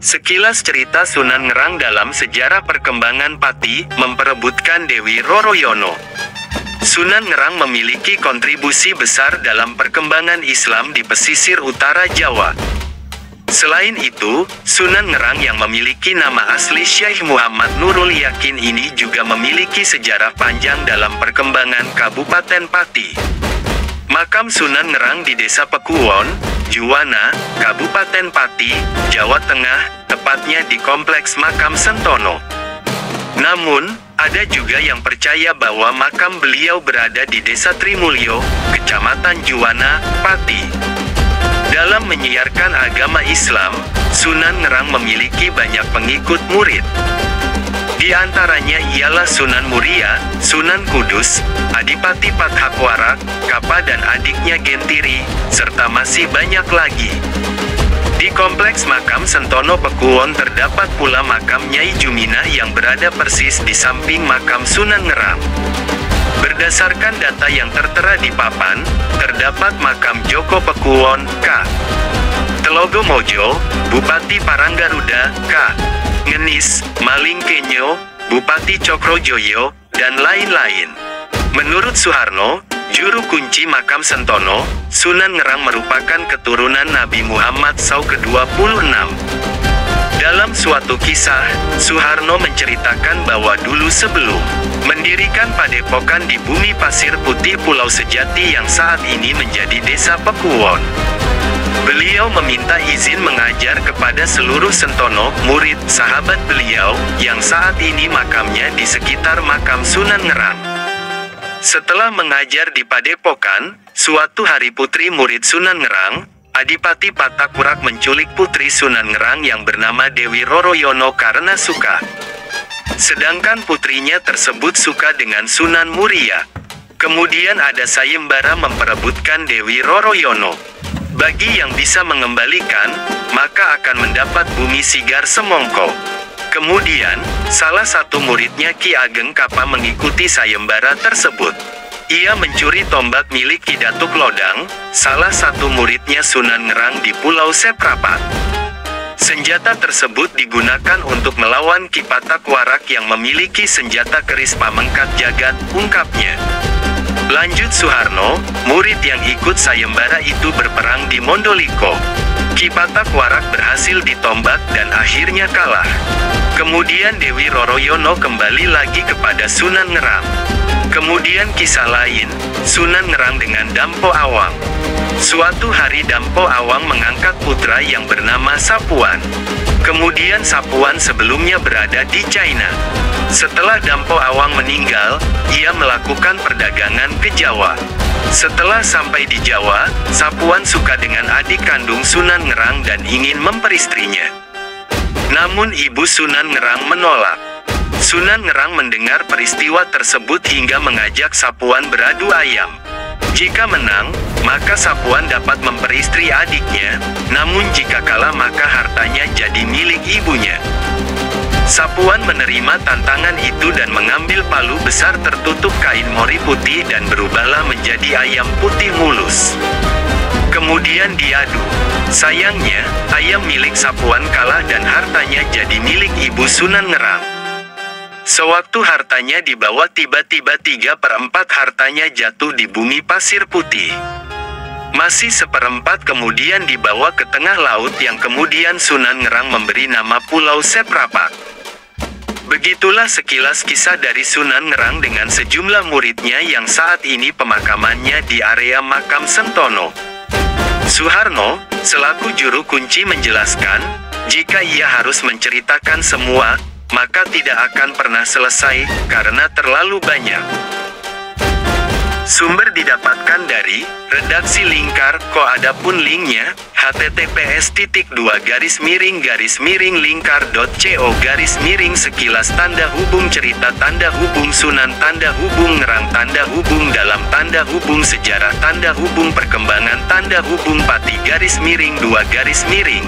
Sekilas cerita Sunan Ngerang dalam sejarah perkembangan Pati, memperebutkan Dewi Roroyono. Sunan Ngerang memiliki kontribusi besar dalam perkembangan Islam di pesisir utara Jawa. Selain itu, Sunan Ngerang yang memiliki nama asli Syekh Muhammad Nurul Yakin ini juga memiliki sejarah panjang dalam perkembangan Kabupaten Pati. Makam Sunan Ngerang di Desa Pekuwon, Juwana, Kabupaten Pati, Jawa Tengah, tepatnya di Kompleks Makam Sentono. Namun, ada juga yang percaya bahwa makam beliau berada di Desa Trimulyo, Kecamatan Juwana, Pati. Dalam menyiarkan agama Islam, Sunan Ngerang memiliki banyak pengikut murid. Di antaranya ialah Sunan Muria, Sunan Kudus, Adipati Pathakwarak, Kapa dan adiknya Gentiri, serta masih banyak lagi. Di Kompleks Makam Sentono Pekuwon terdapat pula makam Nyai Jumina yang berada persis di samping makam Sunan Ngerang. Berdasarkan data yang tertera di papan, terdapat makam Joko Pekuwon, K. Telogomojo, Bupati Paranggaruda, K. Ngenis, Malingkenyo, Bupati Cokrojoyo, dan lain-lain. Menurut Suharno, juru kunci makam Sentono, Sunan Ngerang merupakan keturunan Nabi Muhammad SAW ke-26. Dalam suatu kisah, Suharno menceritakan bahwa dulu sebelum mendirikan padepokan di bumi pasir putih Pulau Sejati yang saat ini menjadi Desa Pekuwon, beliau meminta izin mengajar kepada seluruh Sentono, murid, sahabat beliau, yang saat ini makamnya di sekitar makam Sunan Ngerang. Setelah mengajar di padepokan, suatu hari putri murid Sunan Ngerang, Adipati Pathakwarak menculik putri Sunan Ngerang yang bernama Dewi Roroyono karena suka. Sedangkan putrinya tersebut suka dengan Sunan Muria. Kemudian ada sayembara memperebutkan Dewi Roroyono. Bagi yang bisa mengembalikan, maka akan mendapat bumi Sigar Semongko. Kemudian, salah satu muridnya Ki Ageng Kapa mengikuti sayembara tersebut. Ia mencuri tombak milik Ki Datuk Lodang, salah satu muridnya Sunan Ngerang di Pulau Seprapat. Senjata tersebut digunakan untuk melawan Ki Pathakwarak yang memiliki senjata keris pamengkat jagat, ungkapnya. Lanjut Suharno, murid yang ikut sayembara itu berperang di Mondoliko. Ki Pathakwarak berhasil ditombak dan akhirnya kalah. Kemudian Dewi Roroyono kembali lagi kepada Sunan Ngerang. Kemudian kisah lain, Sunan Ngerang dengan Dampo Awang. Suatu hari Dampo Awang mengangkat putra yang bernama Sapuan. Kemudian Sapuan sebelumnya berada di China. Setelah Dampo Awang meninggal, ia melakukan perdagangan ke Jawa. Setelah sampai di Jawa, Sapuan suka dengan adik kandung Sunan Ngerang dan ingin memperistrinya. Namun ibu Sunan Ngerang menolak. Sunan Ngerang mendengar peristiwa tersebut hingga mengajak Sapuan beradu ayam. Jika menang, maka Sapuan dapat memperistri adiknya, namun jika kalah maka hartanya jadi milik ibunya. Sapuan menerima tantangan itu dan mengambil palu besar tertutup kain mori putih dan berubahlah menjadi ayam putih mulus. Kemudian diadu. Sayangnya, ayam milik Sapuan kalah dan hartanya jadi milik ibu Sunan Ngerang. Sewaktu hartanya dibawa tiba-tiba 3/4 hartanya jatuh di bumi pasir putih. Masih 1/4 kemudian dibawa ke tengah laut yang kemudian Sunan Ngerang memberi nama Pulau Seprapat. Begitulah sekilas kisah dari Sunan Ngerang dengan sejumlah muridnya yang saat ini pemakamannya di area makam Sentono. Suharno, selaku juru kunci menjelaskan, jika ia harus menceritakan semua, maka tidak akan pernah selesai, karena terlalu banyak. Sumber didapatkan dari redaksi Lingkar. Adapun linknya https://lingkar.co/. Sekilas tanda hubung cerita tanda hubung Sunan tanda hubung Ngerang tanda hubung dalam tanda hubung sejarah tanda hubung perkembangan tanda hubung Pati _2.